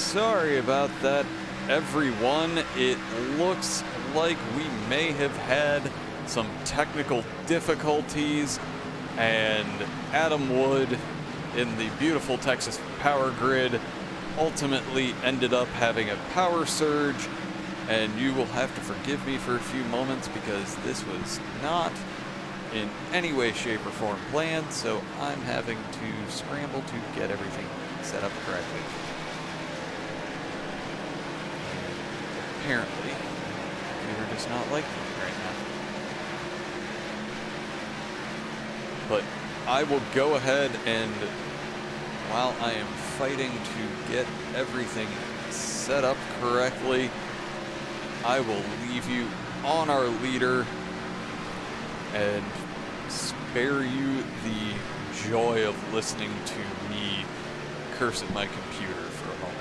Sorry about that, everyone. It looks like we may have had some technical difficulties, and Adam Wood in the beautiful Texas power grid ultimately ended up having a power surge, and you will have to forgive me for a few moments because this was not in any way, shape, or form planned, so I'm having to scramble to get everything set up correctly. Apparently, computer does not like me right now. But I will go ahead and, while I am fighting to get everything set up correctly, I will leave you on our leader and spare you the joy of listening to me curse at my computer for a moment.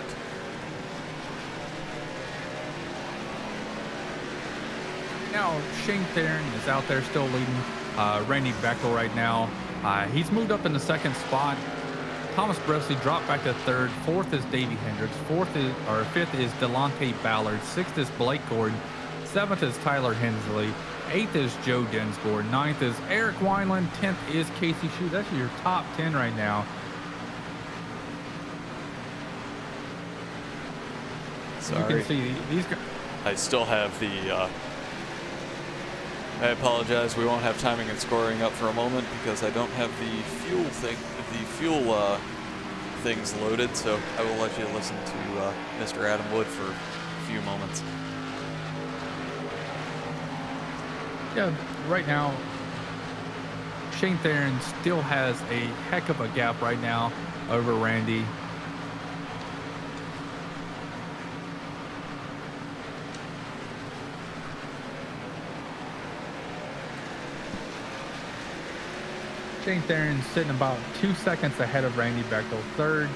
Now, Shane Theron is out there still leading Randy Bechtel right now. He's moved up in the second spot. Thomas Bresley dropped back to third. Fourth is Davey Hendricks. Fifth is Delonte Ballard. Sixth is Blake Gordon. Seventh is Tyler Hensley. Eighth is Joe Densmore. Ninth is Eric Wineland. 10th is Casey Shue. That's your top 10 right now. Sorry. You can see these guys. I still have the, I apologize, we won't have timing and scoring up for a moment because I don't have the fuel things loaded, so I will let you listen to Mr. Adam Wood for a few moments. Yeah, right now, Shane Theron still has a heck of a gap right now over Randy. Shane Theron's sitting about 2 seconds ahead of Randy Bechtel. Third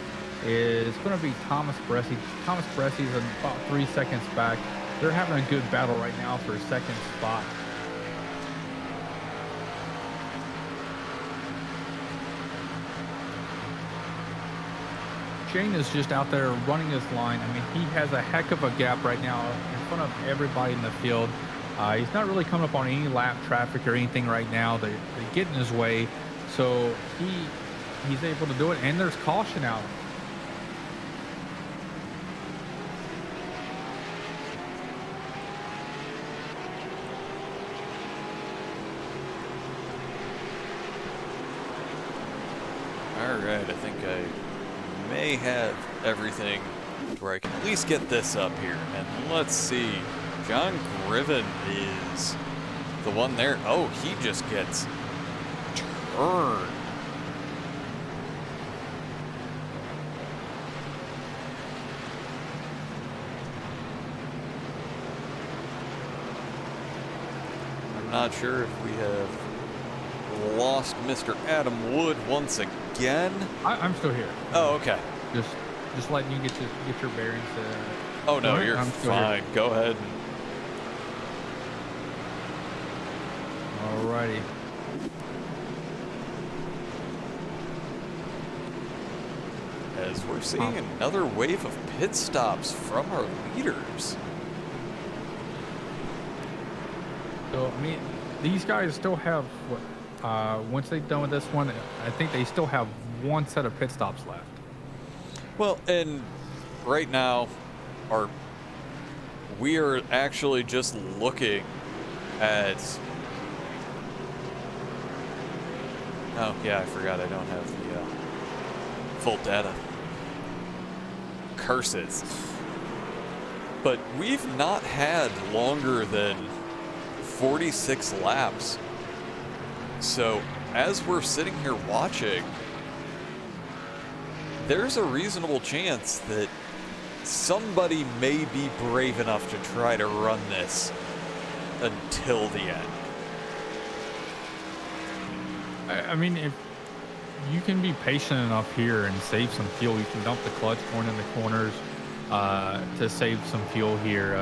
is going to be Thomas Bressie. Thomas Bressie's about 3 seconds back. They're having a good battle right now for second spot. Shane is just out there running his line. I mean, he has a heck of a gap right now in front of everybody in the field. He's not really coming up on any lap traffic or anything right now. They get in his way, so he's able to do it. And there's caution out. All right, I think I may have everything to where I can at least get this up here. And let's see. John Griven is the one there. Oh, he just gets turned. I'm not sure if we have lost Mr. Adam Wood once again. I'm still here. Oh, okay. Just letting you get your bearings. Oh no, you're fine. Go ahead. Alrighty. As we're seeing another wave of pit stops from our leaders. So, I mean, these guys still have, once they're done with this one, I think they still have one set of pit stops left. Well, and right now, we are actually just looking at... Oh, yeah, I forgot I don't have the full data. Curses. But we've not had longer than 46 laps. So, as we're sitting here watching, there's a reasonable chance that somebody may be brave enough to try to run this until the end. I mean, if you can be patient enough here and save some fuel, you can dump the clutch going in the corners to save some fuel here,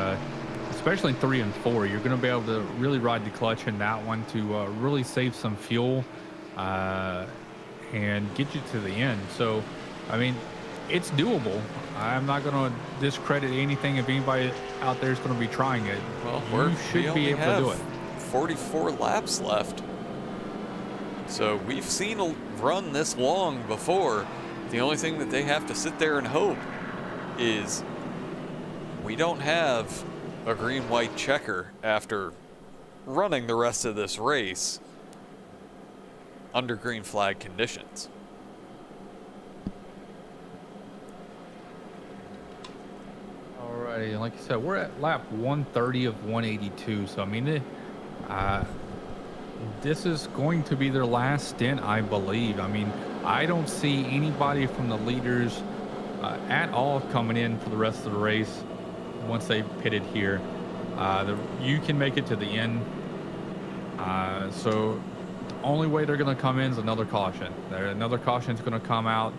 especially in 3 and 4. You're going to be able to really ride the clutch in that one to really save some fuel and get you to the end. So, I mean, it's doable. I'm not going to discredit anything if anybody out there is going to be trying it. Well, you should be able to do it. 44 laps left. So we've seen a run this long before. The only thing that they have to sit there and hope is we don't have a green-white checker after running the rest of this race under green flag conditions. Alrighty, like you said, we're at lap 130 of 182. So I mean, this is going to be their last stint, I believe. I mean, I don't see anybody from the leaders at all coming in for the rest of the race once they pitted here. You can make it to the end. So the only way they're going to come in is another caution. Another caution is going to come out,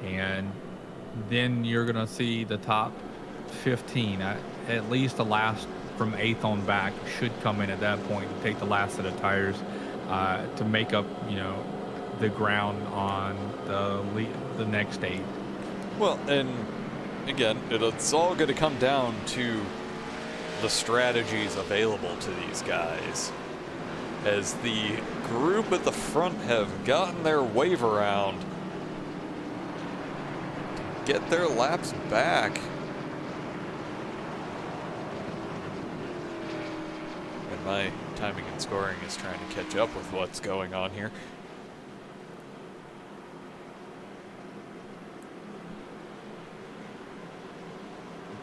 and then you're going to see the top 15, at least the last from 8th on back, should come in at that point and take the last set of tires to make up, the ground on the next 8. Well, and again, it's all going to come down to the strategies available to these guys. As the group at the front have gotten their wave around to get their laps back. And my timing and scoring is trying to catch up with what's going on here.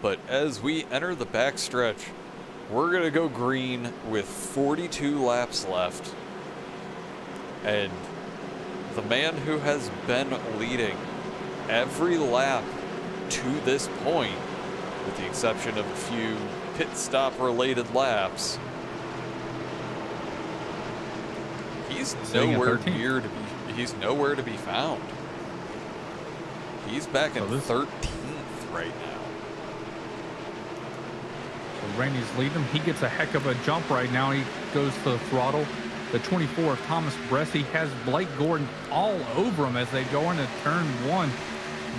But as we enter the backstretch, we're going to go green with 42 laps left. And the man who has been leading every lap to this point, with the exception of a few pit stop related laps, he's nowhere to be found. He's back in 13th right now. Randy's leading him. He gets a heck of a jump right now. He goes to the throttle. The 24 of Thomas Bressie has Blake Gordon all over him as they go into turn 1.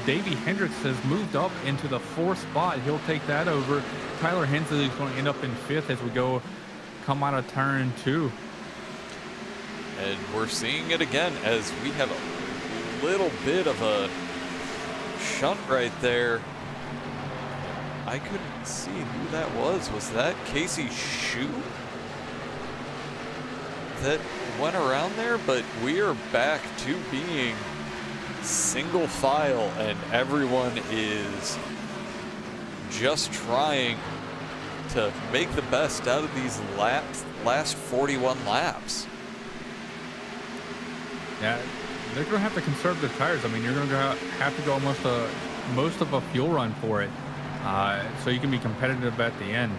Davey Hendricks has moved up into the 4th spot. He'll take that over. Tyler Hensley is going to end up in 5th as we come out of turn 2. And we're seeing it again as we have a little bit of a shunt right there. I couldn't see who that was. Was that Casey Shue that went around there? But we are back to being single file, and everyone is just trying to make the best out of these last 41 laps. Yeah, they're going to have to conserve their tires. I mean, you're going to have to go almost most of a fuel run for it. So you can be competitive at the end.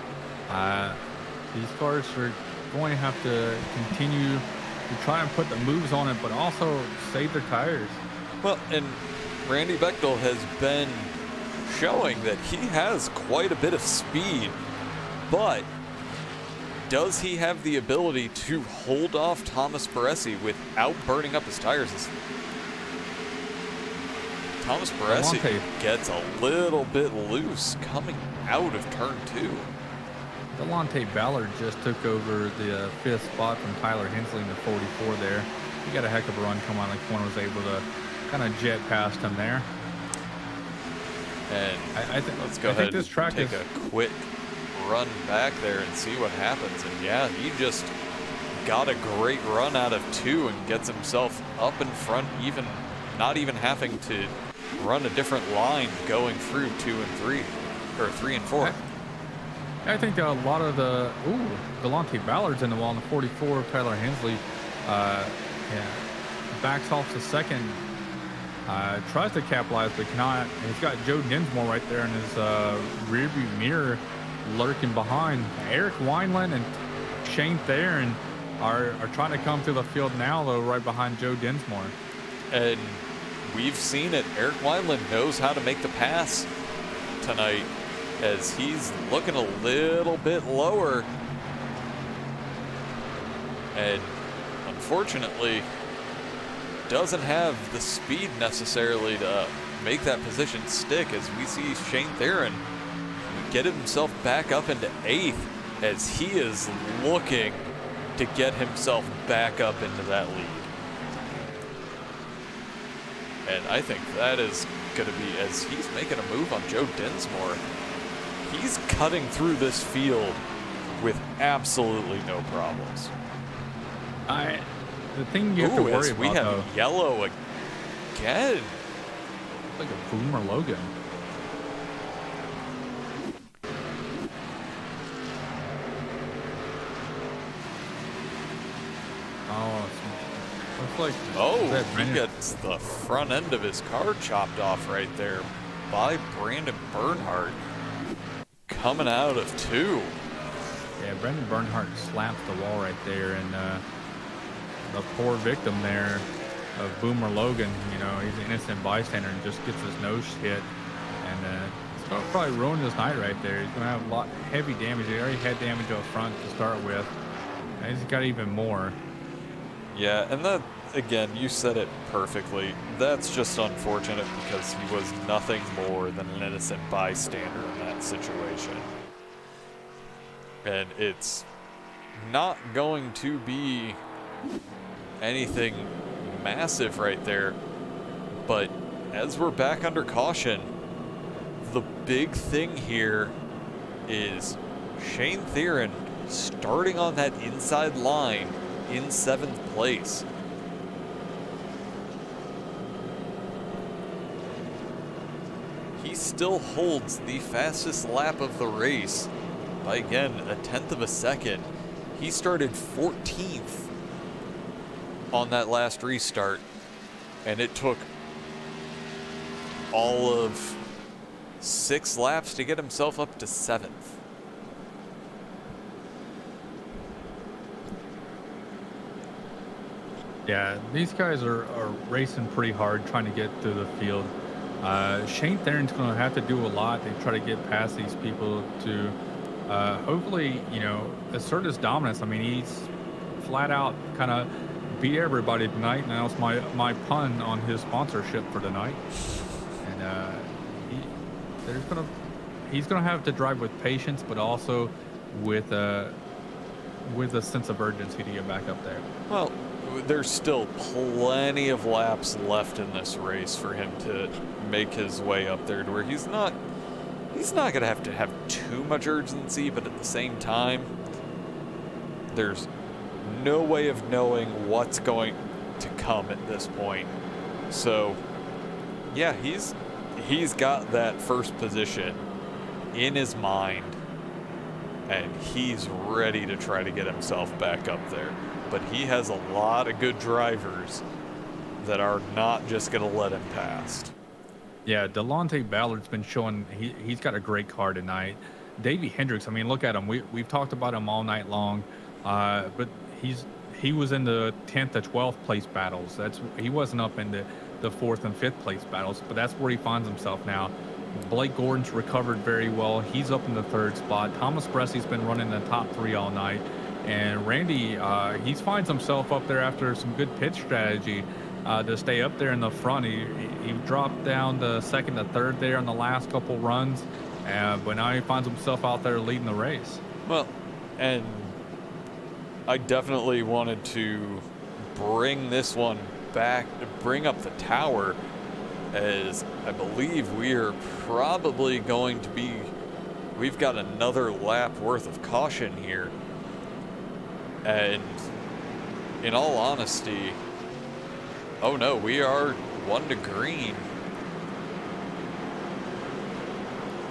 These cars are going to have to continue to try and put the moves on it, but also save their tires. Well, and Randy Bechtel has been showing that he has quite a bit of speed, but does he have the ability to hold off Thomas Bressie without burning up his tires? Thomas Bressie gets a little bit loose coming out of turn 2. Delonte Ballard just took over the 5th spot from Tyler Hensley in the 44 there. He got a heck of a run coming on the corner, was able to kind of jet past him there. And let's go ahead and take a quick run back there and see what happens. And yeah, he just got a great run out of 2 and gets himself up in front, not even having to run a different line going through 2 and 3, or 3 and 4. I think a lot of the Delonte Ballard's in the wall in the 44 of Tyler Hensley. Backs off the second, tries to capitalize but cannot. And he's got Joe Dinsmore right there in his rearview mirror, lurking behind. Eric Wineland and Shane Theron are trying to come through the field now, though, right behind Joe Dinsmore. And we've seen it. Eric Wineland knows how to make the pass tonight, as he's looking a little bit lower. And unfortunately, doesn't have the speed necessarily to make that position stick as we see Shane Theron get himself back up into 8th as he is looking to get himself back up into that lead. And I think that is going to be, as he's making a move on Joe Dinsmore, he's cutting through this field with absolutely no problems. The thing you have to worry about, we have though, yellow again. It's like a Boomer Logan. Oh, he gets the front end of his car chopped off right there by Brandon Bernhardt coming out of 2. Yeah, Brandon Bernhardt slaps the wall right there, and the poor victim there of Boomer Logan, you know, he's an innocent bystander and just gets his nose hit, and it's gonna probably ruin his night right there. He's gonna have a lot heavy damage. He already had damage up front to start with, and he's got even more. Yeah, and that, again, you said it perfectly. That's just unfortunate because he was nothing more than an innocent bystander in that situation. And it's not going to be anything massive right there. But as we're back under caution, the big thing here is Shane Theron starting on that inside line in 7th place. He still holds the fastest lap of the race by, again, 1/10 of a second. He started 14th on that last restart, and it took all of 6 laps to get himself up to 7th. Yeah, these guys are racing pretty hard trying to get through the field. Shane Theron's going to have to do a lot to try to get past these people to hopefully, you know, assert his dominance. I mean, he's flat out kind of beat everybody tonight, and that was my pun on his sponsorship for tonight. And he's gonna have to drive with patience, but also with a sense of urgency to get back up there. Well, there's still plenty of laps left in this race for him to make his way up there to where he's not going to have too much urgency, but at the same time, there's no way of knowing what's going to come at this point. So, yeah, he's got that first position in his mind, and he's ready to try to get himself back up there. But he has a lot of good drivers that are not just going to let him past. Yeah, Delonte Ballard's been showing he's got a great car tonight. Davey Hendricks, I mean, look at him. We've talked about him all night long, but he was in the 10th to 12th place battles. He wasn't up in the 4th and 5th place battles, but that's where he finds himself now. Blake Gordon's recovered very well. He's up in the 3rd spot. Thomas Bressy's been running the top 3 all night. And Randy, he finds himself up there after some good pit strategy to stay up there in the front. He dropped down to 2nd to 3rd there in the last couple runs, but now he finds himself out there leading the race. Well, and I definitely wanted to bring this one back, bring up the tower, as I believe we are probably going to be, we've got another lap worth of caution here. And in all honesty, oh no, we are 1 to green.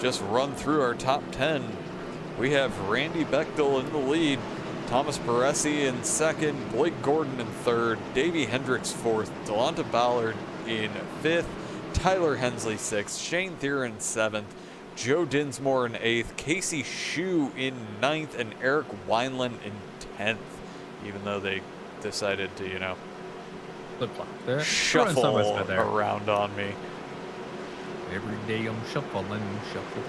Just run through our top 10. We have Randy Bechtel in the lead, Thomas Baresi in 2nd, Blake Gordon in 3rd, Davey Hendricks 4th, Delonte Ballard in 5th, Tyler Hensley 6th, Shane Theron 7th, Joe Dinsmore in 8th, Casey Shue in 9th, and Eric Wineland in 10th, even though they decided to, you know, shuffle around on me. Every day I'm shuffling, shuffle.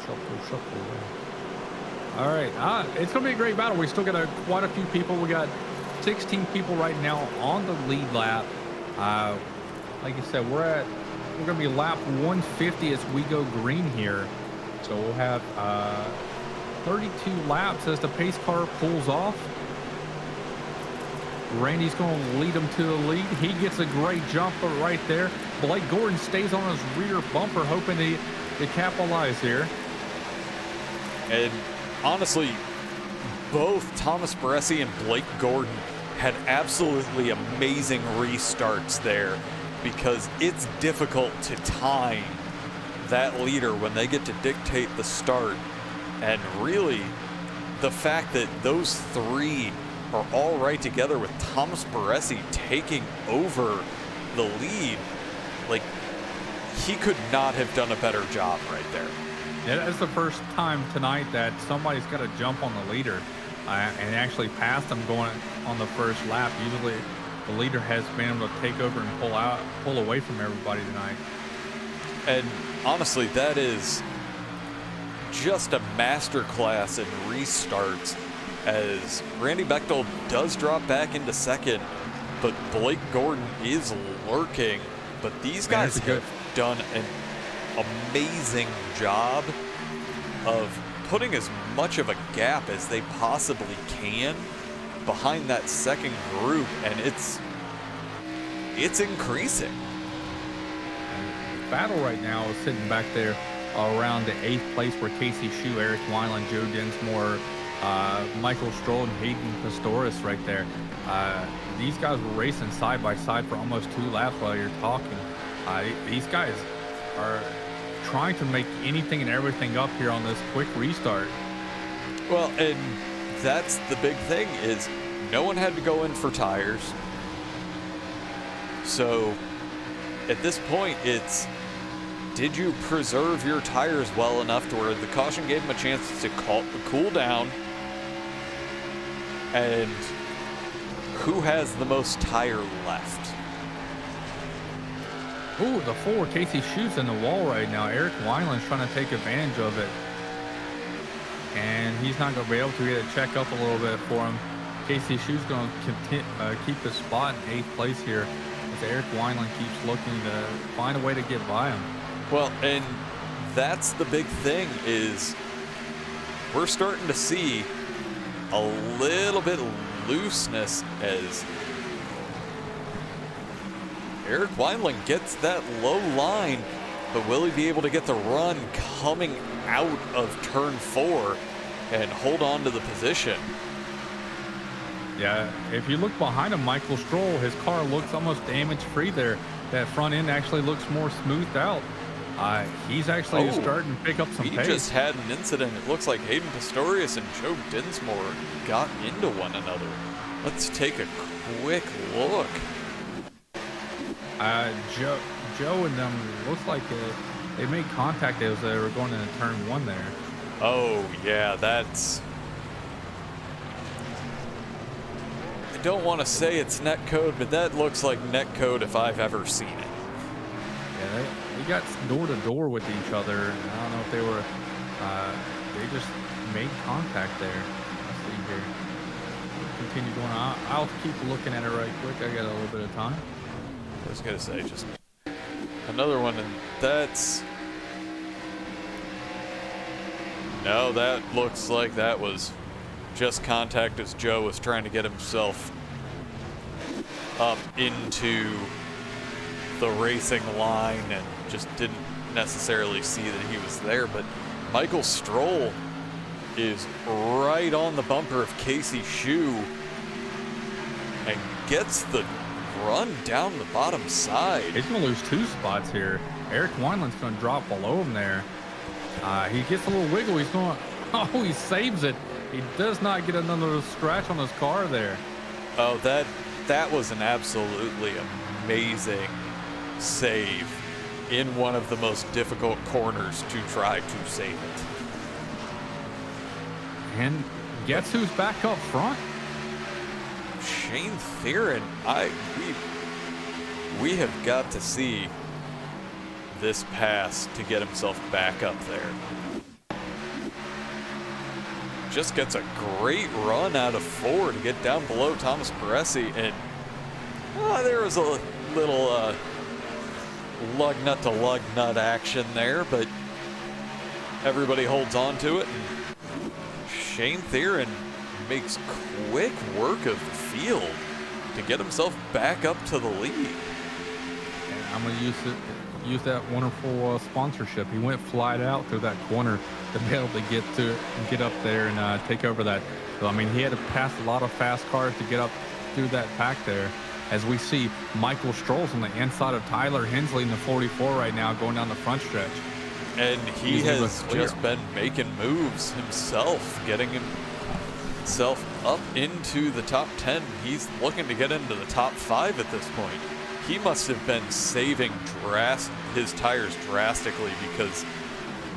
All right, it's going to be a great battle. We still got quite a few people. We got 16 people right now on the lead lap. Like you said, we're at we're going to be lap 150 as we go green here. So we'll have 32 laps as the pace car pulls off. Randy's going to lead him to the lead. He gets a great jump right there. Blake Gordon stays on his rear bumper, hoping to capitalize here. And honestly, both Thomas Baresi and Blake Gordon had absolutely amazing restarts there, because it's difficult to time that leader when they get to dictate the start. And really, the fact that those three are all right together with Thomas Baresi taking over the lead, like, he could not have done a better job right there. Yeah, that's the first time tonight that somebody's got to jump on the leader and actually pass them going on the first lap. Usually the leader has been able to take over and pull away from everybody tonight. And honestly, that is just a masterclass in restarts, as Randy Bechtel does drop back into second, but Blake Gordon is lurking. But these guys have done an amazing job of putting as much of a gap as they possibly can behind that second group, and it's increasing. The battle right now is sitting back there around the 8th place, where Casey Shue, Eric Wineland, Joe Dinsmore, Michael Stroll, and Hayden Pistorius right there. These guys were racing side by side for almost 2 laps while you're talking. These guys are trying to make anything and everything up here on this quick restart. Well, and that's the big thing, is no one had to go in for tires. So at this point, it's, did you preserve your tires well enough to where the caution gave them a chance to cool down? And who has the most tire left? Ooh, the 4, Casey Shue's in the wall right now. Eric Wineland's trying to take advantage of it. And he's not going to be able to get a check up a little bit for him. Casey Shue's going to keep his spot in 8th place here, as Eric Wineland keeps looking to find a way to get by him. Well, and that's the big thing, is we're starting to see a little bit of looseness as Eric Wineland gets that low line, but will he be able to get the run coming out of turn 4 and hold on to the position? Yeah, if you look behind him, Michael Stroll, his car looks almost damage-free there. That front end actually looks more smoothed out. He's actually starting to pick up some pace. He just had an incident. It looks like Hayden Pistorius and Joe Dinsmore got into one another. Let's take a quick look. Joe and them, looks like they made contact as they were going into turn 1 there. Oh, yeah, that's... I don't want to say it's net code, but that looks like net code if I've ever seen it. Yeah, they got door to door with each other. I don't know if they were, they just made contact there. Let's see here. Continue going on. I'll keep looking at it right quick. I got a little bit of time. I was gonna say, just another one, and that's... No, that looks like that was just contact as Joe was trying to get himself up into the racing line and just didn't necessarily see that he was there. But Michael Stroll is right on the bumper of Casey Shue and gets the run down the bottom side. He's going to lose 2 spots here. Eric Wineland's going to drop below him there. He gets a little wiggle. He's going, he saves it. He does not get another scratch on his car there. Oh, that was an absolutely amazing save in one of the most difficult corners to try to save it. And guess who's back up front? Shane Theron. We have got to see this pass to get himself back up there. Just gets a great run out of 4 to get down below Thomas Baresi, and there was a little lug nut to lug nut action there, but everybody holds on to it. And Shane Theron makes quick work of the field to get himself back up to the lead. And I'm going to use that wonderful sponsorship. He went flat out through that corner to be able to get up there and take over that. So, I mean, he had to pass a lot of fast cars to get up through that pack there. As we see, Michael Stroll's on the inside of Tyler Hensley in the 44 right now, going down the front stretch. And he has just been making moves himself, getting himself up into the top 10. He's looking to get into the top 5 at this point. He must have been saving his tires drastically, because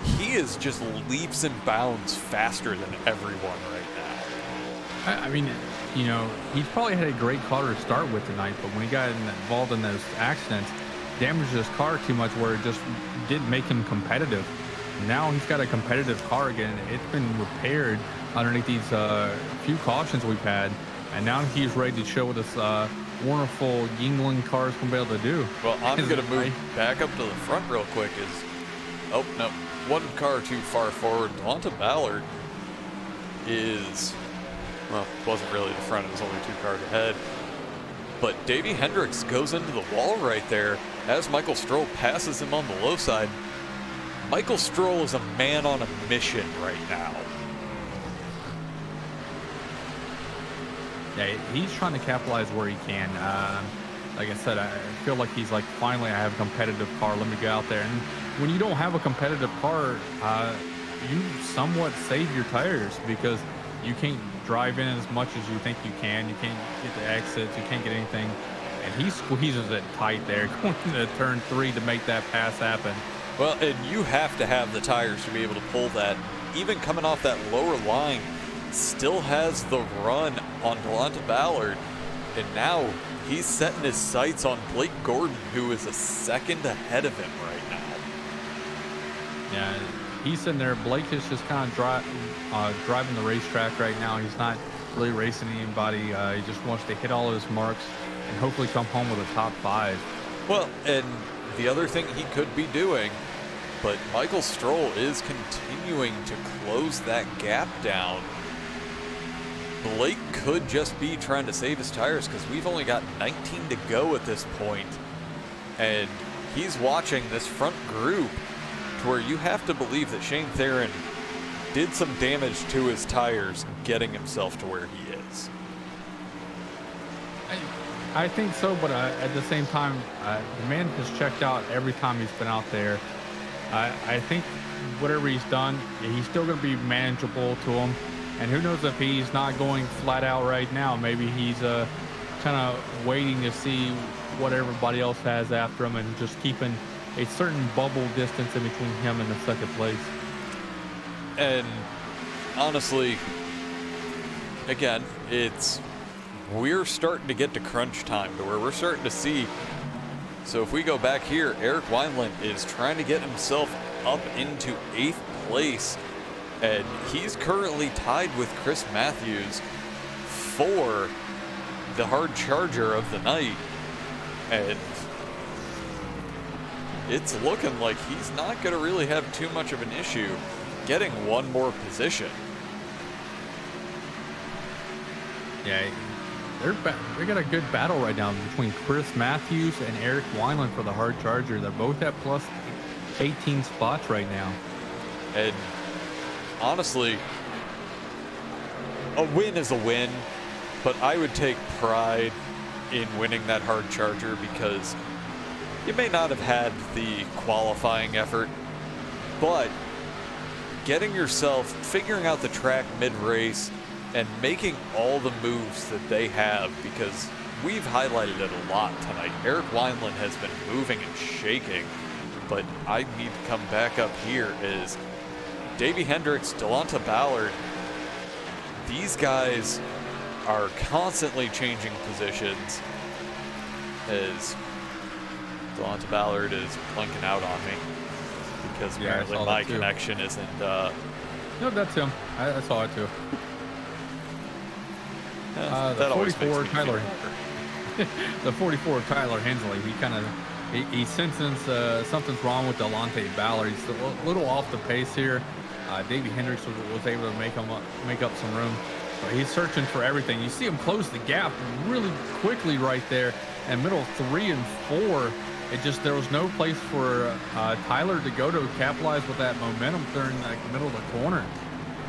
he is just leaps and bounds faster than everyone right now. I mean, you know, he's probably had a great car to start with tonight, but when he got involved in those accidents, damaged his car too much where it just didn't make him competitive. Now he's got a competitive car again. It's been repaired underneath these few cautions we've had, and now he's ready to show what this wonderful Yingling car is going to be able to do. Well, I'm going to move back up to the front real quick. Oh, no, one car too far forward. Delonta Ballard is, well, wasn't really the front. It was only 2 cars ahead. But Davey Hendricks goes into the wall right there as Michael Stroll passes him on the low side. Michael Stroll is a man on a mission right now. Yeah, he's trying to capitalize where he can. Like I said, I feel like he's like, finally, I have a competitive car. Let me go out there. And when you don't have a competitive car, you somewhat save your tires, because you can't drive in as much as you think you can. You can't get the exits. You can't get anything. And he squeezes it tight there, going into turn 3 to make that pass happen. Well, and you have to have the tires to be able to pull that. Even coming off that lower line, still has the run on Delonta Ballard. And now he's setting his sights on Blake Gordon, who is a second ahead of him right now. Yeah, he's sitting there. Blake is just kind of driving the racetrack right now. He's not really racing anybody. He just wants to hit all of his marks and hopefully come home with a top 5. Well, and the other thing he could be doing, but Michael Stroll is continuing to close that gap down. Blake could just be trying to save his tires, because we've only got 19 to go at this point. And he's watching this front group to where you have to believe that Shane Theron did some damage to his tires getting himself to where he is. I think so, but at the same time, the man has checked out every time he's been out there. I think whatever he's done, he's still going to be manageable to him. And who knows if he's not going flat out right now. Maybe he's kind of waiting to see what everybody else has after him and just keeping a certain bubble distance in between him and the second place. And honestly, again, we're starting to get to crunch time, to where we're starting to see. So if we go back here, Eric Wineland is trying to get himself up into 8th place. And he's currently tied with Chris Matthews for the hard charger of the night. And it's looking like he's not going to really have too much of an issue getting one more position. Yeah, they got a good battle right now between Chris Matthews and Eric Wineland for the hard charger. They're both at plus 18 spots right now. And honestly, a win is a win, but I would take pride in winning that hard charger, because you may not have had the qualifying effort, but figuring out the track mid-race and making all the moves that they have, because we've highlighted it a lot tonight. Eric Wineland has been moving and shaking, but I need to come back up here is Davey Hendricks, Delonta Ballard. These guys are constantly changing positions, as Delonta Ballard is blinking out on me because apparently my connection isn't. No, that's him. I saw it too. The 44 Tyler. The 44 Tyler Hensley. He kind of He senses something's wrong with Delonte Ballard. He's a little off the pace here. Davey Hendricks was able to make up some room. But he's searching for everything. You see him close the gap really quickly right there. And middle 3 and 4, there was no place for Tyler to go to capitalize with that momentum during the middle of the corner.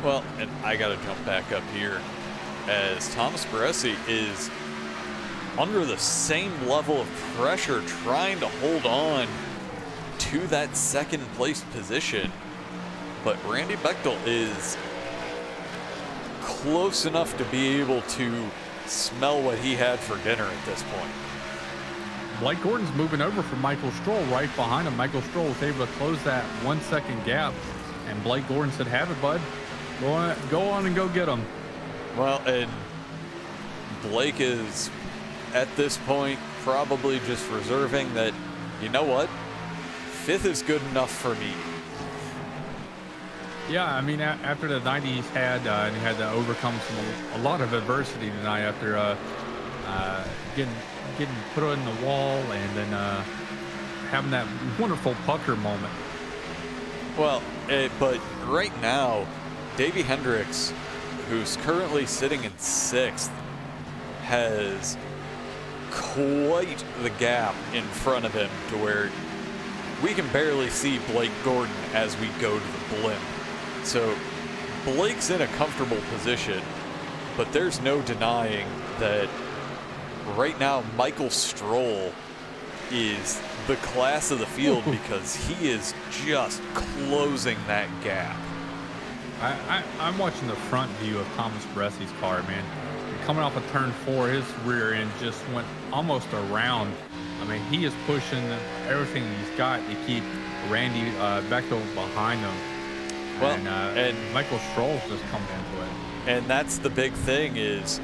Well, and I got to jump back up here as Thomas Baresi is under the same level of pressure trying to hold on to that second place position. But Randy Bechtel is close enough to be able to smell what he had for dinner at this point. Blake Gordon's moving over from Michael Stroll right behind him. Michael Stroll was able to close that 1 second gap. And Blake Gordon said, have it, bud. Go on and go get him. Well, and Blake is at this point probably just reserving that, you know what, 5th is good enough for me. Yeah, I mean, after the 90s and he had to overcome a lot of adversity tonight after getting put in the wall and then having that wonderful pucker moment. Well, but right now, Davey Hendricks, who's currently sitting in 6th, has quite the gap in front of him to where we can barely see Blake Gordon as we go to the blimp. So Blake's in a comfortable position, but there's no denying that right now Michael Stroll is the class of the field because he is just closing that gap. I'm watching the front view of Thomas Baresi's car, man. Coming off of turn 4, his rear end just went almost around. I mean, he is pushing everything he's got to keep Randy Bechtel behind him. Well, and Michael Stroll's just coming into it. And that's the big thing is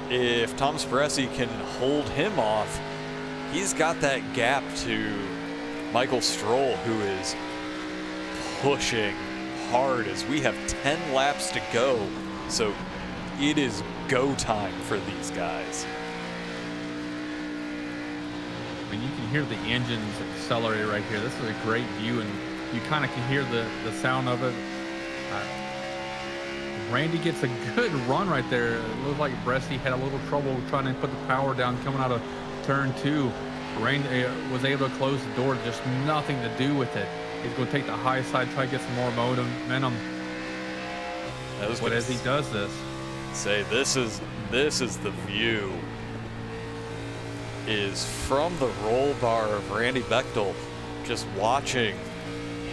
if Thomas Baresi can hold him off, he's got that gap to Michael Stroll, who is pushing hard as we have 10 laps to go. So it is go time for these guys. I mean, you can hear the engines accelerate right here. This is a great view, and you kind of can hear the sound of it. Randy gets a good run right there. It looked like Baresi had a little trouble trying to put the power down coming out of turn 2. Randy was able to close the door, just nothing to do with it. He's going to take the high side, try to get some more momentum. But as he does this, say this is the view is from the roll bar of Randy Bechtel, just watching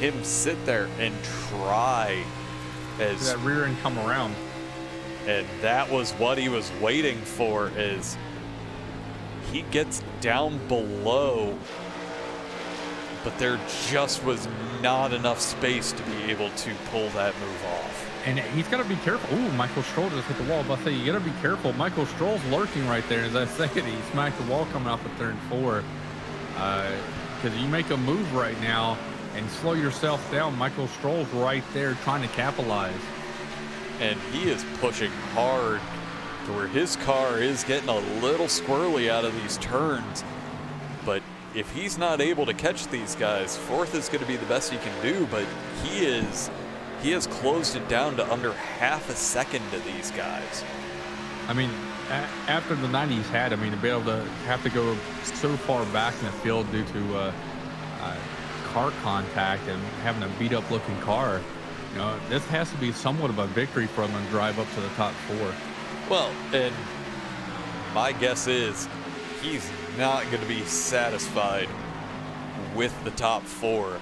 him sit there and try as that rear end come around. And that was what he was waiting for, as he gets down below, but there just was not enough space to be able to pull that move off. And he's got to be careful. Ooh, Michael Stroll just hit the wall. But I say, you got to be careful. Michael Stroll's lurking right there. As I said, he smacked the wall coming off of turn 4. Because you make a move right now and slow yourself down, Michael Stroll's right there trying to capitalize. And he is pushing hard to where his car is getting a little squirrely out of these turns. But if he's not able to catch these guys, 4th is going to be the best he can do. But he has closed it down to under half a second to these guys. I mean, after the 90s had, I mean, to be able to have to go so far back in the field due to car contact and having a beat up looking car, you know, this has to be somewhat of a victory for them to drive up to the top 4. Well, and my guess is he's not going to be satisfied with the top 4.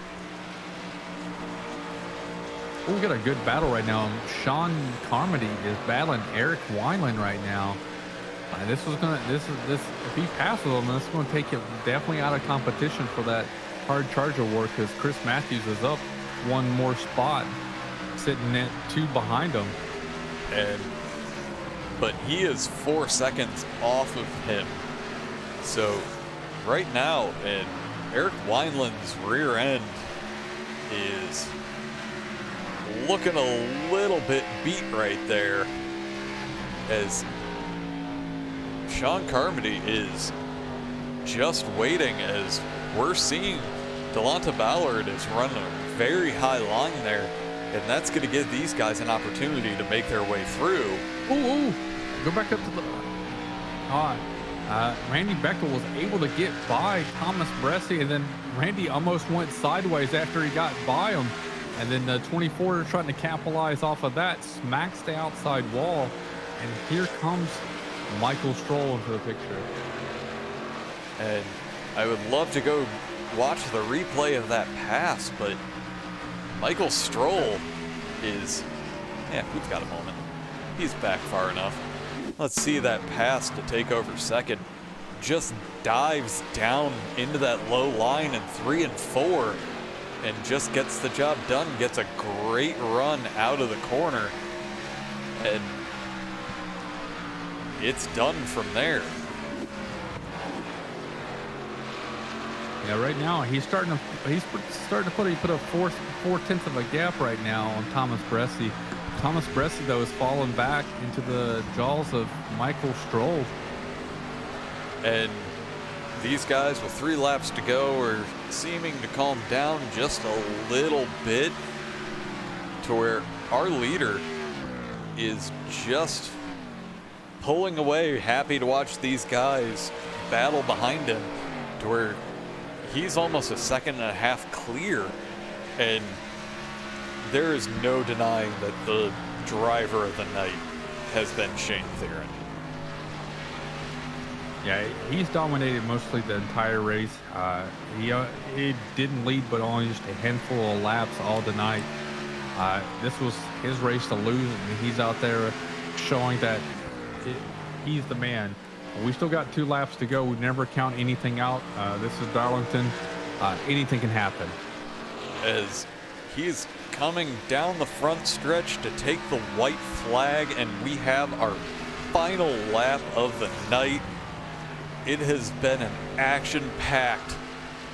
We got a good battle right now. Sean Carmody is battling Eric Wineland right now. If he passes him, this is going to take him definitely out of competition for that hard charge award, because Chris Matthews is up one more spot, sitting at 2 behind him. But he is 4 seconds off of him. So right now, and Eric Wineland's rear end is looking a little bit beat right there, as Sean Carmody is just waiting as we're seeing Delonta Ballard is running a very high line there, and that's going to give these guys an opportunity to make their way through. Ooh, go back up to the. Randy Bechtel was able to get by Thomas Bresci, and then Randy almost went sideways after he got by him. And then the 24 trying to capitalize off of that, smacks the outside wall. And here comes Michael Stroll into the picture. And I would love to go watch the replay of that pass, but Michael Stroll is, who's got a moment? He's back far enough. Let's see that pass to take over second. Just dives down into that low line in 3 and 4 and just gets the job done, gets a great run out of the corner, and it's done from there. Yeah, right now he's starting to put a 4/10 of a gap right now on Thomas Bresci. Thomas Bresci, though, is falling back into the jaws of Michael Stroll. And these guys with 3 laps to go are seeming to calm down just a little bit to where our leader is just pulling away, happy to watch these guys battle behind him, to where he's almost a second and a half clear. And there is no denying that the driver of the night has been Shane Theron. Yeah, he's dominated mostly the entire race. He didn't lead, but only just a handful of laps all tonight. This was his race to lose, and he's out there showing that he's the man. We still got 2 laps to go. We never count anything out. This is Darlington. Anything can happen. As he's coming down the front stretch to take the white flag, and we have our final lap of the night. It has been an action-packed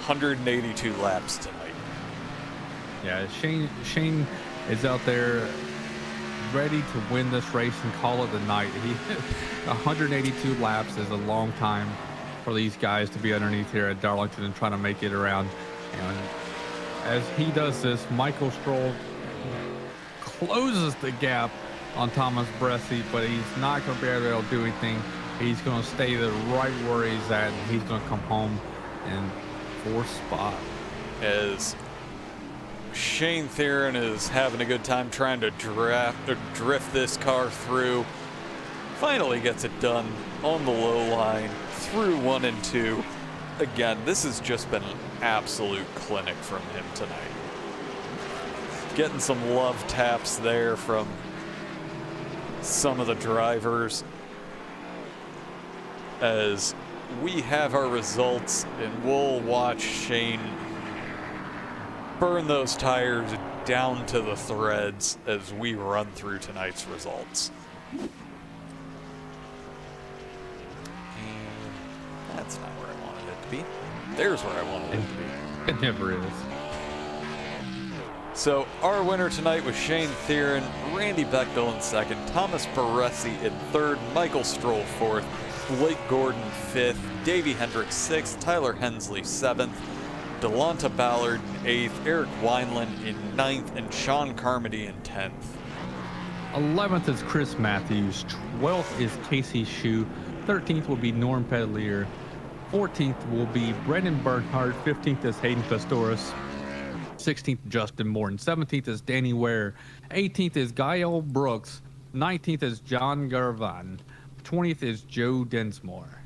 182 laps tonight. Yeah, Shane is out there ready to win this race and call it the night. 182 laps is a long time for these guys to be underneath here at Darlington and trying to make it around. And as he does this, Michael Stroll closes the gap on Thomas Bresci, but he's not going to be able to do anything. He's going to stay right where he's at, and he's going to come home in 4th spot. As Shane Theron is having a good time trying to drift this car through, finally gets it done on the low line through 1 and 2. Again, this has just been an absolute clinic from him tonight. Getting some love taps there from some of the drivers as we have our results, and we'll watch Shane burn those tires down to the threads as we run through tonight's results. And that's not where I wanted it to be. There's where I wanted it to be. It never is. So our winner tonight was Shane Theron, Randy Bechtel in 2nd, Thomas Bresci in 3rd, Michael Stroll 4th, Blake Gordon 5th, Davey Hendricks 6th, Tyler Hensley 7th, Delonta Ballard in 8th, Eric Wineland in 9th, and Sean Carmody in 10th. 11th is Chris Matthews. 12th is Casey Shue. 13th will be Norm Pedalier. 14th will be Brendan Bernhardt. 15th is Hayden Pastoris. 16th, Justin Morton. 17th is Danny Ware. 18th is Gael Brooks. 19th is John Garvan. 20th is Joe Densmore.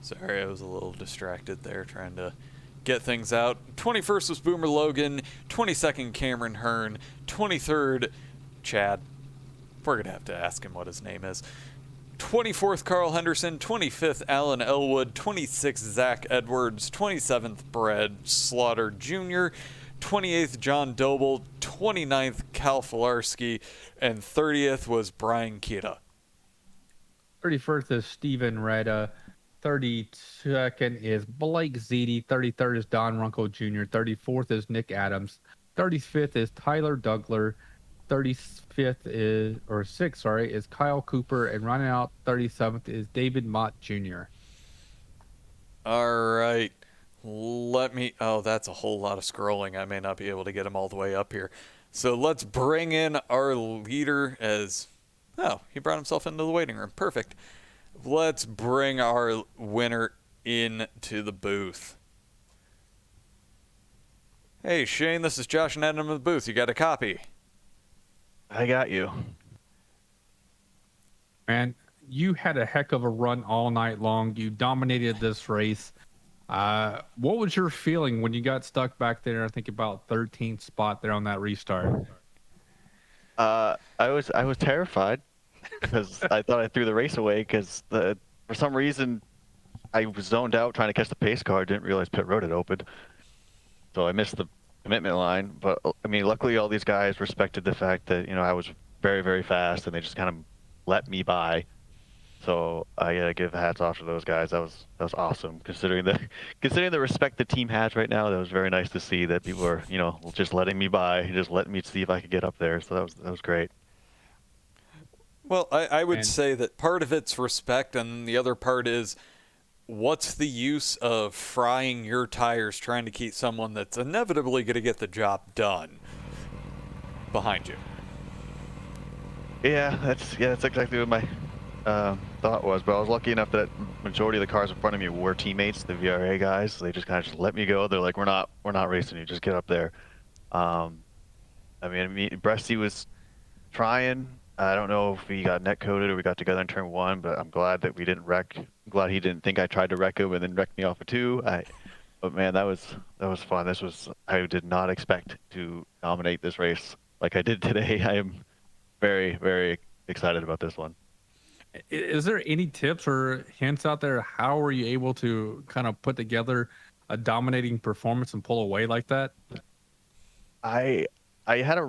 Sorry, I was a little distracted there trying to get things out. 21st was Boomer Logan. 22nd, Cameron Hearn. 23rd, Chad. We're going to have to ask him what his name is. 24th, Carl Henderson. 25th, Alan Elwood. 26th, Zach Edwards. 27th, Brad Slaughter Jr. 28th, John Doble. 29th, Cal Filarski. And 30th was Brian Kita. 31st is Steven Reda. 32nd is Blake Ziti. 33rd is Don Runkle Jr. 34th is Nick Adams. 35th is Tyler Dougler. 35th is Kyle Cooper, and running out 37th is David Mott Jr. All right. Let me. Oh, that's a whole lot of scrolling. I may not be able to get him all the way up here. So let's bring in our leader as. Oh, he brought himself into the waiting room. Perfect. Let's bring our winner into the booth. Hey, Shane, this is Josh and Adam in the booth. You got a copy? I got you. Man, you had a heck of a run all night long. You dominated this race. What was your feeling when you got stuck back there? I think about 13th spot there on that restart. I was terrified because I thought I threw the race away because for some reason I was zoned out trying to catch the pace car. Didn't realize pit road had opened, so I missed the commitment line. But I mean, luckily all these guys respected the fact that I was very very fast and they just kind of let me by. So I gotta give hats off to those guys. That was awesome considering the respect the team has right now. That was very nice to see that people are just letting me by, just letting me see if I could get up there. So that was great. Well, I would say that part of it's respect, and the other part is what's the use of frying your tires trying to keep someone that's inevitably going to get the job done behind you? Yeah, that's exactly what my thought was. But I was lucky enough that majority of the cars in front of me were teammates, the VRA guys. So they just kind of just let me go. They're like, we're not racing you. Just get up there. I mean, Bresty was trying. I don't know if we got net coded or we got together in turn one, but I'm glad that we didn't wreck. I'm glad he didn't think I tried to wreck him and then wrecked me off of two. But man, that was fun. I did not expect to dominate this race like I did today. I am very, very excited about this one. Is there any tips or hints out there? How were you able to kind of put together a dominating performance and pull away like that? I had a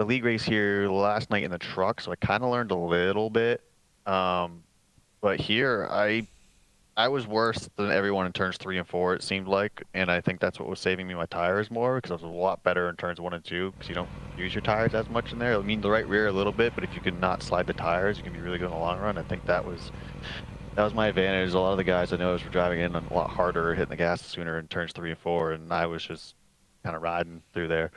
league race here last night in the truck, so I kind of learned a little bit. But here, I was worse than everyone in turns 3 and 4, it seemed like, and I think that's what was saving me my tires more, because I was a lot better in turns 1 and 2, because you don't use your tires as much in there. I mean, the right rear a little bit, but if you can not slide the tires, you can be really good in the long run. I think that was my advantage. A lot of the guys I know were driving in a lot harder, hitting the gas sooner in turns 3 and 4, and I was just kind of riding through there.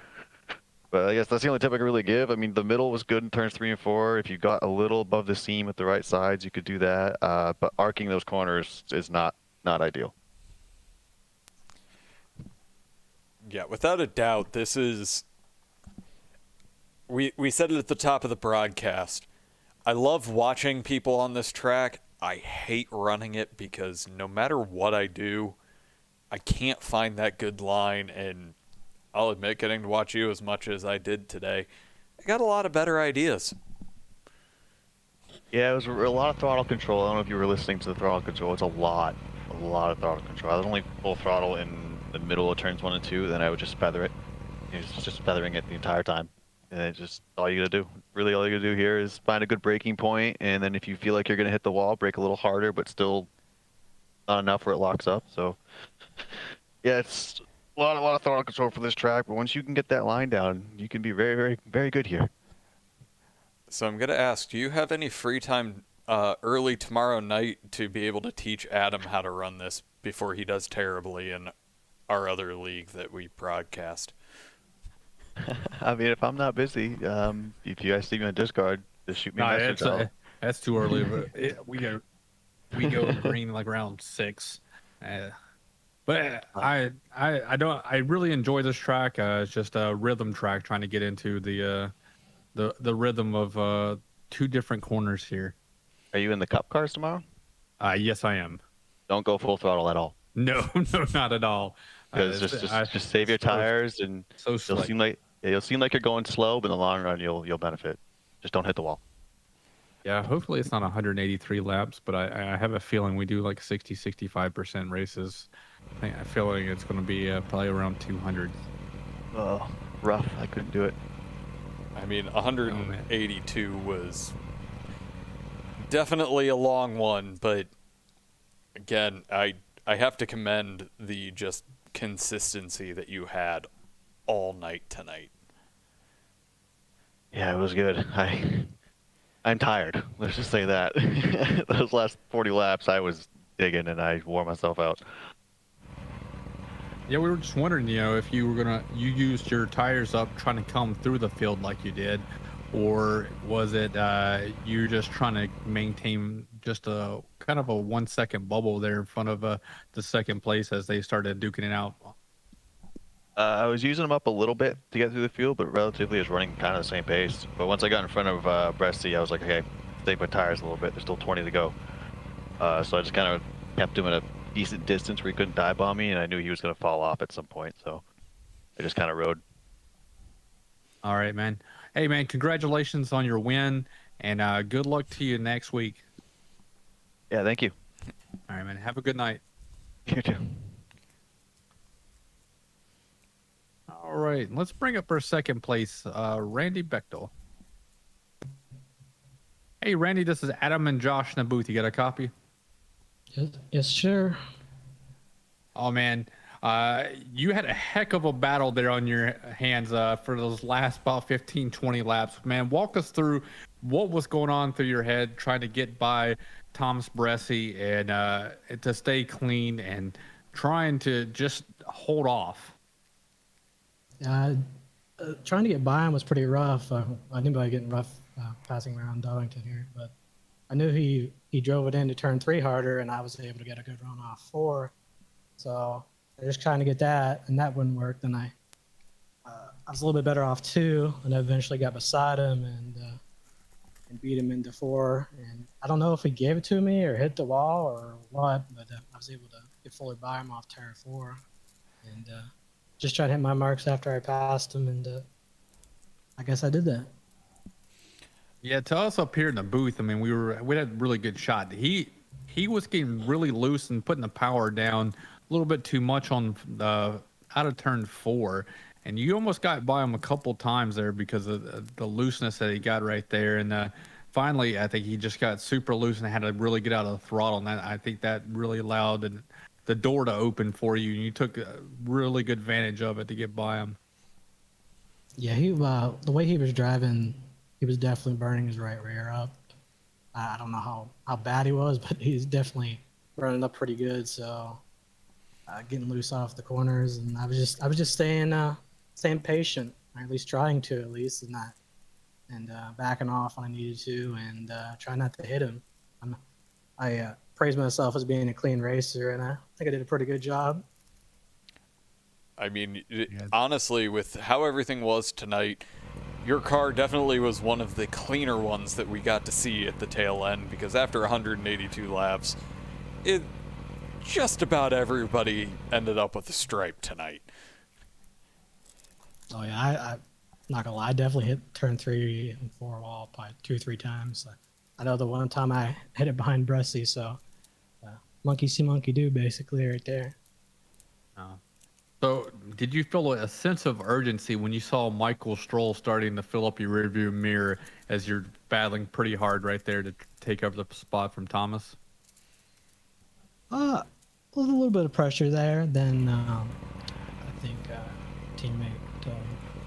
But I guess that's the only tip I can really give. I mean, the middle was good in turns 3 and 4. If you got a little above the seam at the right sides, you could do that. But arcing those corners is not ideal. Yeah, without a doubt, this is... We said it at the top of the broadcast. I love watching people on this track. I hate running it because no matter what I do, I can't find that good line, and I'll admit, getting to watch you as much as I did today, I got a lot of better ideas. Yeah, it was a lot of throttle control. I don't know if you were listening to the throttle control. It's a lot of throttle control. I was only full throttle in the middle of turns 1 and 2, then I would just feather it. It's just feathering it the entire time. And it's just all you gotta do. Really all you gotta do here is find a good braking point, and then if you feel like you're gonna hit the wall, brake a little harder, but still not enough where it locks up. So yeah, it's a lot of throttle control for this track, but once you can get that line down, you can be very, very, very good here. So I'm going to ask, do you have any free time early tomorrow night to be able to teach Adam how to run this before he does terribly in our other league that we broadcast? I mean, if I'm not busy, if you guys see me on Discord, just shoot me a message. That's too early. But we go green like around 6. But I really enjoy this track. It's just a rhythm track, trying to get into the rhythm of 2 different corners here. Are you in the cup cars tomorrow? Yes, I am. Don't go full throttle at all. No, not at all. Because just save your tires, and you'll seem like you're going slow, but in the long run you'll benefit. Just don't hit the wall. Yeah, hopefully it's not 183 laps, but I have a feeling we do like 65% races. I feel like it's going to be probably around 200. Oh, rough. I couldn't do it. I mean, 182 was definitely a long one, but again, I have to commend the just consistency that you had all night tonight. Yeah, it was good. I'm tired. Let's just say that. Those last 40 laps, I was digging and I wore myself out. Yeah, we were just wondering, if you used your tires up trying to come through the field like you did, or was it you just trying to maintain just a kind of a 1 second bubble there in front of the second place as they started duking it out? I was using them up a little bit to get through the field, but relatively I was running kind of the same pace. But once I got in front of Bresty, I was like, okay, save my tires a little bit. There's still 20 to go. So I just kind of kept him at a decent distance where he couldn't dive bomb me, and I knew he was going to fall off at some point. So I just kind of rode. All right, man. Hey, man, congratulations on your win, and good luck to you next week. Yeah, thank you. All right, man. Have a good night. You too. All right, let's bring up our second place, Randy Bechtel. Hey, Randy, this is Adam and Josh in the booth. You got a copy? Yes, sure. Oh, man. You had a heck of a battle there on your hands for those last about 15, 20 laps. Man, walk us through what was going on through your head trying to get by Thomas Bressi and to stay clean and trying to just hold off. Trying to get by him was pretty rough. I knew about getting rough passing around Darlington here, but I knew he drove it into turn 3 harder, and I was able to get a good run off 4. So I was just trying to get that, and that wouldn't work. Then I was a little bit better off 2, and I eventually got beside him and beat him into 4. And I don't know if he gave it to me or hit the wall or what, but I was able to get fully by him off tire 4, and just tried to hit my marks after I passed him, and I guess I did that. Yeah, to us up here in the booth, I mean, we had a really good shot. He was getting really loose and putting the power down a little bit too much on the out of turn 4, and you almost got by him a couple times there because of the looseness that he got right there. And finally, I think he just got super loose and had to really get out of the throttle, and I think that really allowed the door to open for you, and you took a really good advantage of it to get by him. Yeah, the way he was driving, he was definitely burning his right rear up. I don't know how bad he was, but he's definitely running up pretty good. So getting loose off the corners, and I was just staying patient, or at least trying to and backing off when I needed to, and trying not to hit him. I praise myself as being a clean racer, and I think I did a pretty good job. I mean, honestly, with how everything was tonight, your car definitely was one of the cleaner ones that we got to see at the tail end, because after 182 laps, just about everybody ended up with a stripe tonight. Oh yeah, I not gonna lie, I definitely hit turn 3 and 4 wall probably 2 or 3 times. I know the one time I hit it behind Bressi, so monkey see, monkey do, basically, right there. So, did you feel a sense of urgency when you saw Michael Stroll starting to fill up your rearview mirror as you're battling pretty hard right there to take over the spot from Thomas? A little bit of pressure there. Then I think teammate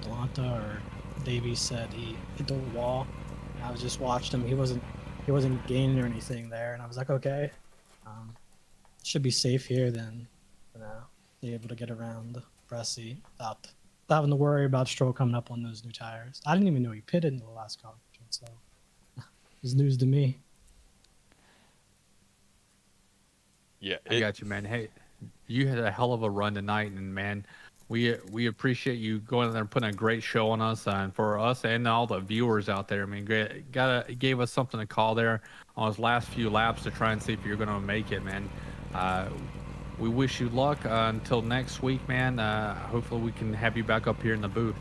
Delanta or Davies said he hit the wall. I was just watching him. He wasn't gaining or anything there, and I was like, okay, should be safe here then. Be able to get around Bressi without having to worry about Stroll coming up on those new tires. I didn't even know he pitted in the last competition, so it was news to me. Yeah, I got you, man. Hey, you had a hell of a run tonight, and man, we appreciate you going in there and putting a great show on us, and for us and all the viewers out there. I mean, gave us something to call there on his last few laps to try and see if you're going to make it, man. We wish you luck until next week, man. Hopefully we can have you back up here in the booth.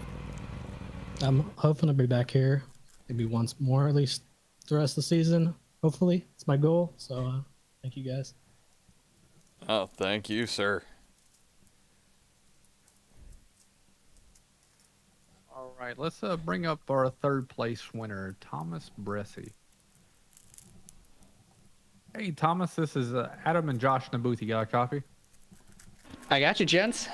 I'm hoping to be back here maybe once more, at least the rest of the season. Hopefully, it's my goal. So thank you guys. Oh, thank you, sir. All right, let's bring up our third place winner, Thomas Bressi. Hey, Thomas, this is Adam and Josh in the booth. You got a copy? I got you, gents.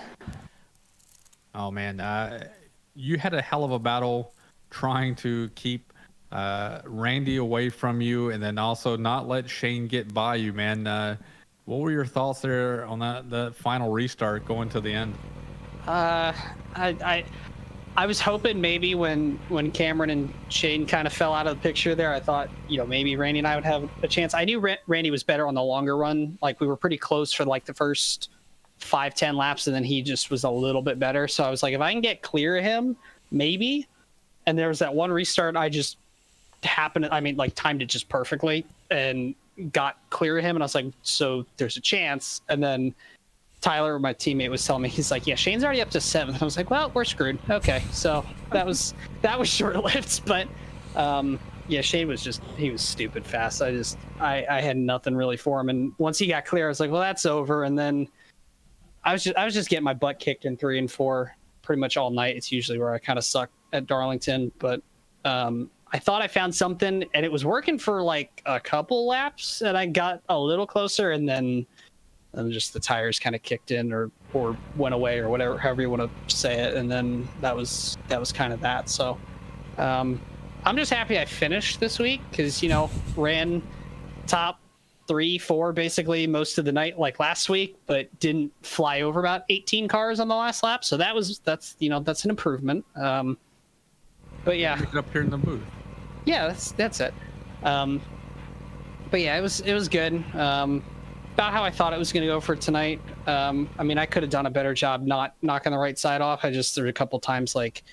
Oh, man. You had a hell of a battle trying to keep Randy away from you and then also not let Shane get by you, man. What were your thoughts there on that final restart going to the end? I was hoping maybe when Cameron and Shane kind of fell out of the picture there, I thought, maybe Randy and I would have a chance. I knew Randy was better on the longer run. Like, we were pretty close for like the first 5-10 laps, and then he just was a little bit better. So I was like, if I can get clear of him, maybe. And there was that one restart I just timed it just perfectly and got clear of him. And I was like, so there's a chance. And then Tyler, my teammate, was telling me, he's like, yeah, Shane's already up to 7th. I was like, well, we're screwed. Okay. So that was short-lived, but yeah, Shane was he was stupid fast. I had nothing really for him. And once he got clear, I was like, well, that's over. And then I was just getting my butt kicked in 3 and 4 pretty much all night. It's usually where I kind of suck at Darlington, but I thought I found something, and it was working for like a couple laps, and I got a little closer, and then just the tires kind of kicked in or went away, or whatever, however you want to say it, and then that was kind of that. So I'm just happy I finished this week, because ran top 3-4 basically most of the night like last week, but didn't fly over about 18 cars on the last lap, so that's an improvement. But yeah, Pick it up here in the booth. Yeah, that's it. But yeah, it was good. About how I thought it was going to go for tonight. I could have done a better job not knocking the right side off. There were a couple times like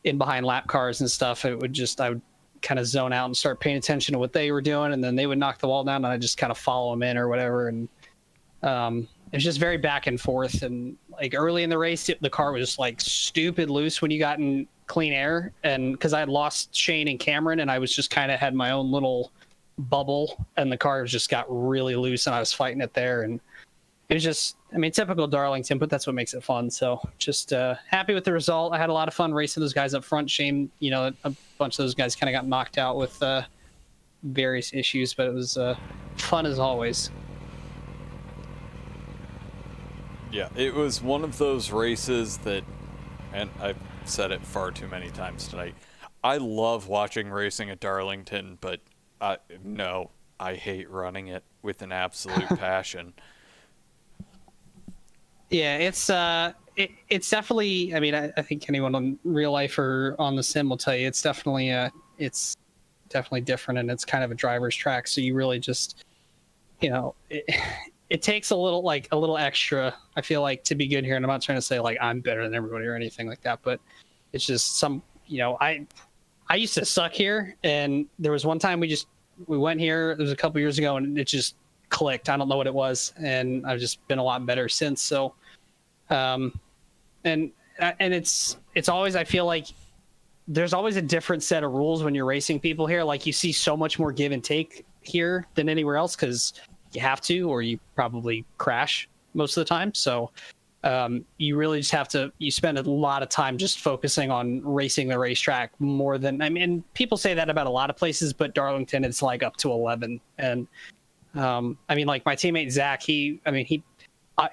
in behind lap cars and stuff. I would kind of zone out and start paying attention to what they were doing, and then they would knock the wall down, and I just kind of follow them in or whatever. And it was just very back and forth. And like early in the race, the car was like stupid loose when you got in clean air, and because I had lost Shane and Cameron, and I was just kind of had my own little bubble, and the car just got really loose, and I was fighting it there. And it was just, typical Darlington, but that's what makes it fun. So just happy with the result. I had a lot of fun racing those guys up front. Shane, a bunch of those guys kind of got knocked out with various issues, but it was fun as always. Yeah, it was one of those races that, and I've said it far too many times tonight, I love watching racing at Darlington, but no, I hate running it with an absolute passion. Yeah, it's definitely, I think anyone on real life or on the sim will tell you it's definitely different, and it's kind of a driver's track, so you really just, it takes a little extra, I feel like, to be good here. And I'm not trying to say like I'm better than everybody or anything like that, but it's just I used to suck here, and there was one time we went here, it was a couple years ago, and it just clicked. I don't know what it was, and I've just been a lot better since. So and it's always, I feel like there's always a different set of rules when you're racing people here. Like, you see so much more give and take here than anywhere else, because you have to, or you probably crash most of the time. So you really just you spend a lot of time just focusing on racing the racetrack more than, people say that about a lot of places, but Darlington, it's like up to 11. And like my teammate Zach, he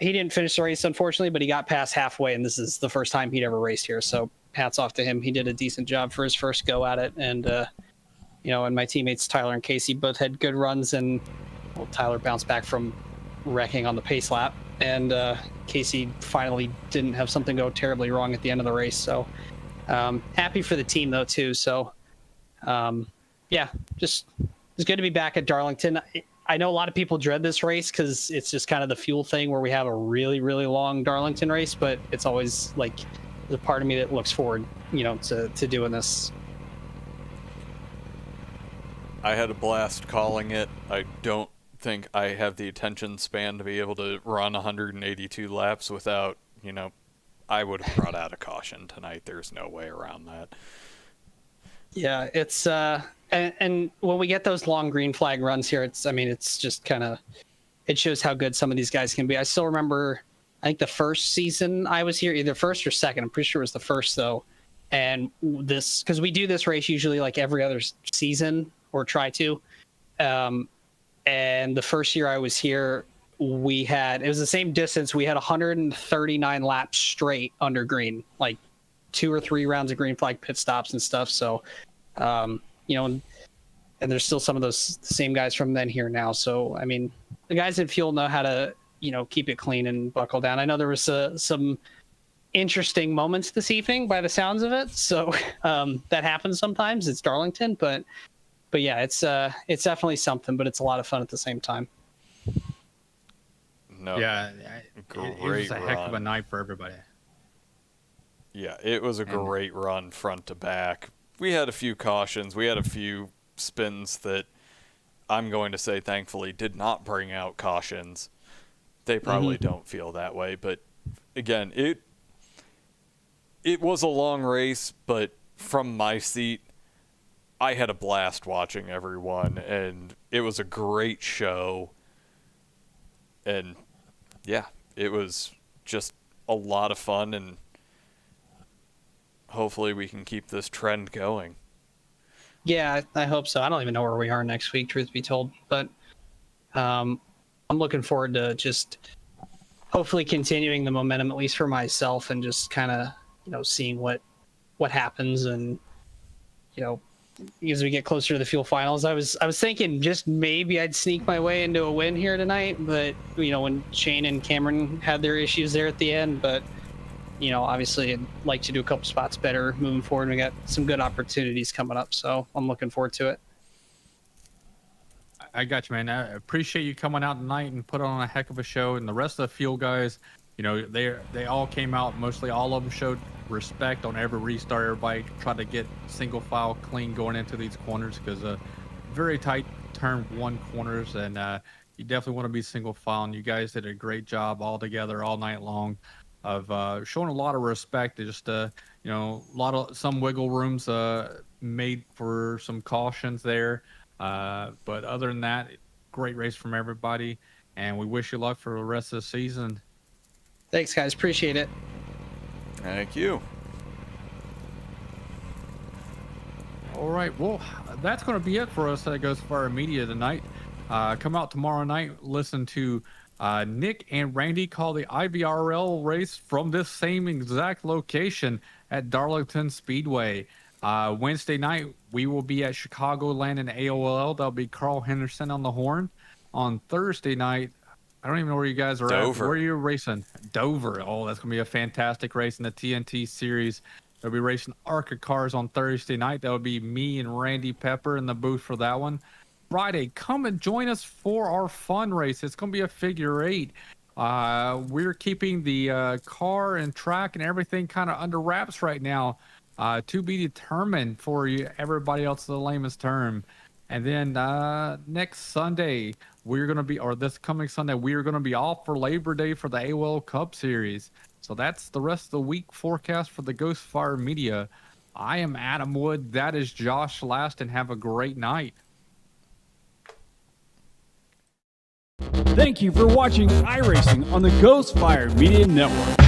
didn't finish the race, unfortunately, but he got past halfway, and this is the first time he'd ever raced here. So hats off to him. He did a decent job for his first go at it. And, and my teammates Tyler and Casey both had good runs, and Tyler bounced back from wrecking on the pace lap, and Casey finally didn't have something go terribly wrong at the end of the race. So happy for the team though too. So yeah, just it's good to be back at Darlington. I know a lot of people dread this race because it's just kind of the fuel thing where we have a really, really long Darlington race, but it's always like there's a part of me that looks forward, to doing this. I had a blast calling it. I don't think I have the attention span to be able to run 182 laps without, I would have brought out a caution tonight. There's no way around that. Yeah, it's and when we get those long green flag runs here, it's just kind of, it shows how good some of these guys can be. I still remember, I think the first season I was here, either first or second, I'm pretty sure it was the first though. And because we do this race usually like every other season, or try to. And the first year I was here, it was the same distance. We had 139 laps straight under green, like 2 or 3 rounds of green flag pit stops and stuff. So, and there's still some of those same guys from then here now. So, guys at Fuel know how to, keep it clean and buckle down. I know there was some interesting moments this evening by the sounds of it. So that happens sometimes. It's Darlington, but yeah, it's definitely something, but it's a lot of fun at the same time. No. Yeah, it was a heck of a night for everybody. Yeah, it was a great run front to back. We had a few cautions. We had a few spins that I'm going to say, thankfully, did not bring out cautions. They probably don't feel that way. But, again, it was a long race, but from my seat, I had a blast watching everyone, and it was a great show. And, yeah, it was just a lot of fun, and hopefully we can keep this trend going. Yeah, I hope so. I don't even know where we are next week, truth be told, but I'm looking forward to just hopefully continuing the momentum, at least for myself, and just kind of seeing what happens. And as we get closer to the Fuel Finals, I was thinking just maybe I'd sneak my way into a win here tonight, but when Shane and Cameron had their issues there at the end, but obviously I'd like to do a couple spots better moving forward. We got some good opportunities coming up, so I'm looking forward to it. I got you, man. I appreciate you coming out tonight and put on a heck of a show. And the rest of the Fuel guys, they all came out. Mostly all of them showed respect on every restart. Everybody tried to get single file clean going into these corners, because very tight turn one corners, and you definitely want to be single file. And you guys did a great job all together all night long of showing a lot of respect. Just some wiggle rooms made for some cautions there, but other than that, great race from everybody, and we wish you luck for the rest of the season. Thanks, guys. Appreciate it. Thank you. All right, well, that's going to be it for us at Ghost Fire Media tonight. Come out tomorrow night, listen to Nick and Randy call the IBRL race from this same exact location at Darlington Speedway. Wednesday night, we will be at Chicagoland and AOL. That'll be Carl Henderson on the horn. On Thursday night, I don't even know where you guys are Dover. at. Where are you racing? Dover. Oh, that's going to be a fantastic race in the TNT series. They'll be racing ARCA cars on Thursday night. That would be me and Randy Pepper in the booth for that one. Friday, come and join us for our fun race. It's going to be a figure eight. We're keeping the car and track and everything kind of under wraps right now, to be determined for you, everybody else, the lamest term. And then next Sunday, this coming Sunday, we are going to be off for Labor Day for the AOL Cup Series. So that's the rest of the week forecast for the Ghost Fire Media. I am Adam Wood. That is Josh Last, and have a great night. Thank you for watching iRacing on the Ghost Fire Media Network.